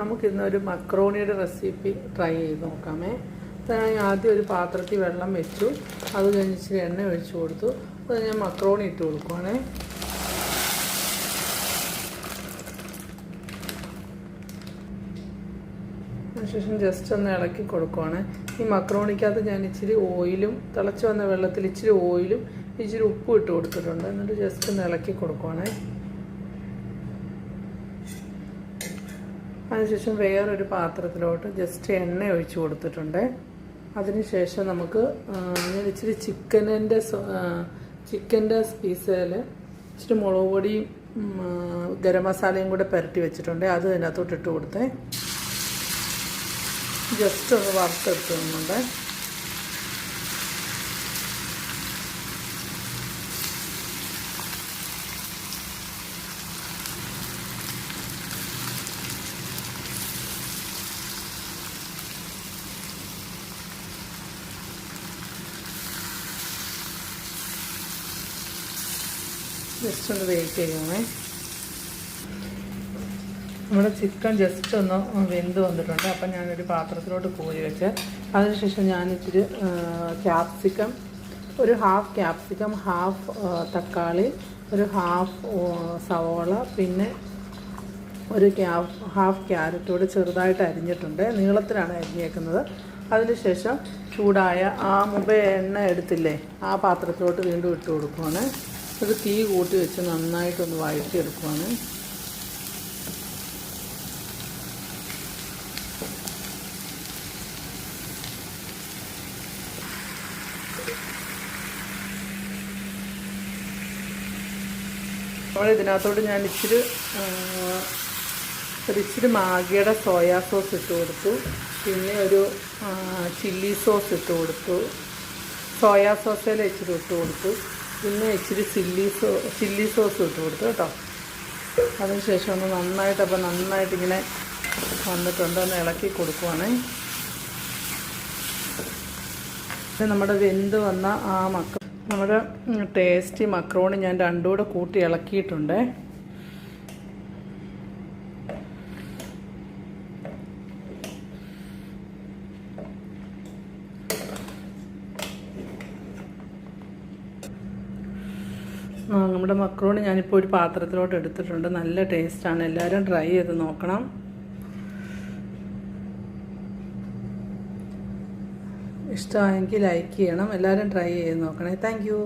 നമുക്കിന്നൊരു മക്രോണിയുടെ recipe try ചെയ്ത് നോക്കാമേ. ഞാൻ ആദ്യം ഒരു പാത്രത്തിൽ വെള്ളം വെച്ചു, അത് കഴിഞ്ഞ് ഇച്ചിരി എണ്ണ ഒഴിച്ചു കൊടുത്തു. അത് ഞാൻ മക്രോണി ഇട്ട് കൊടുക്കുവാണേ. അതിനുശേഷം ജസ്റ്റ് ഒന്ന് ഇളക്കി കൊടുക്കുവാണ്. ഈ മക്രോണിക്കകത്ത് ഞാൻ ഇച്ചിരി ഓയിലും തിളച്ച് വന്ന വെള്ളത്തിൽ ഇച്ചിരി ഓയിലും ഇച്ചിരി ഉപ്പും ഇട്ട് കൊടുത്തിട്ടുണ്ട്. എന്നിട്ട് ജസ്റ്റ് ഒന്ന് ഇളക്കി കൊടുക്കുവാണേ. അതിനുശേഷം വേറൊരു പാത്രത്തിലോട്ട് ജസ്റ്റ് എണ്ണ ഒഴിച്ച് കൊടുത്തിട്ടുണ്ട്. അതിനുശേഷം നമുക്ക് ഞാൻ ഇച്ചിരി ചിക്കൻ്റെ പീസിൽ ഇച്ചിരി മുളക് പൊടിയും ഗരം മസാലയും കൂടെ പുരട്ടി വെച്ചിട്ടുണ്ട്. അത് അതിനകത്തോട്ട് ഇട്ട് കൊടുത്തേ. ജസ്റ്റ് ഒന്ന് വറുത്തെടുക്കുന്നുണ്ട്. ജസ്റ്റ് ഒന്ന് വെയിറ്റ് ചെയ്യണേ. നമ്മുടെ ചിക്കൻ ജസ്റ്റ് ഒന്ന് വെന്ത് വന്നിട്ടുണ്ട്. അപ്പം ഞാനൊരു പാത്രത്തിലോട്ട് കോരി വെച്ച് അതിനുശേഷം ഞാനിച്ചിരി ക്യാപ്സിക്കം, ഒരു ഹാഫ് ക്യാപ്സിക്കം, ഹാഫ് തക്കാളി, ഒരു ഹാഫ് സവോള, പിന്നെ ഒരു ഹാഫ് ക്യാരറ്റോട് ചെറുതായിട്ട് അരിഞ്ഞിട്ടുണ്ട്. നീളത്തിലാണ് അരിഞ്ഞേക്കുന്നത്. അതിനുശേഷം ചൂടായ മുമ്പേ എണ്ണ എടുത്തില്ലേ, ആ പാത്രത്തിലോട്ട് വീണ്ടും ഇട്ട് കൊടുക്കുവാണ്. അത് തീ കൂട്ടി വെച്ച് നന്നായിട്ടൊന്ന് വഴറ്റിയെടുക്കുവാണ്. ഇതിനകത്തോട്ട് ഞാൻ ഇച്ചിരി മാഗിയുടെ സോയാ സോസ് ഇട്ട് കൊടുത്തു. പിന്നെ ഒരു ചില്ലി സോസ് ഇട്ട് കൊടുത്തു. സോയാ സോസിൽ ഇച്ചിരി ഇട്ട് കൊടുത്തു. പിന്നെ ഇച്ചിരി ചില്ലി സോസ് ഇട്ട് കൊടുത്തു കേട്ടോ. അതിനുശേഷം ഒന്ന് നന്നായിട്ടിങ്ങനെ വന്നിട്ടുണ്ട്. ഒന്ന് ഇളക്കി കൊടുക്കുവാണേ. നമ്മുടെ വെന്ത് വന്ന നമ്മുടെ ടേസ്റ്റി മക്രോണി ഞാൻ രണ്ടും കൂടെ കൂട്ടി ഇളക്കിയിട്ടുണ്ട്. നമ്മുടെ മക്രോണി ഞാനിപ്പോൾ ഒരു പാത്രത്തിലോട്ട് എടുത്തിട്ടുണ്ട്. നല്ല ടേസ്റ്റാണ്. എല്ലാവരും ട്രൈ ചെയ്ത് നോക്കണം. ഇഷ്ടമായെങ്കിൽ ലൈക്ക് ചെയ്യണം. എല്ലാവരും ട്രൈ ചെയ്ത് നോക്കണേ. Thank you.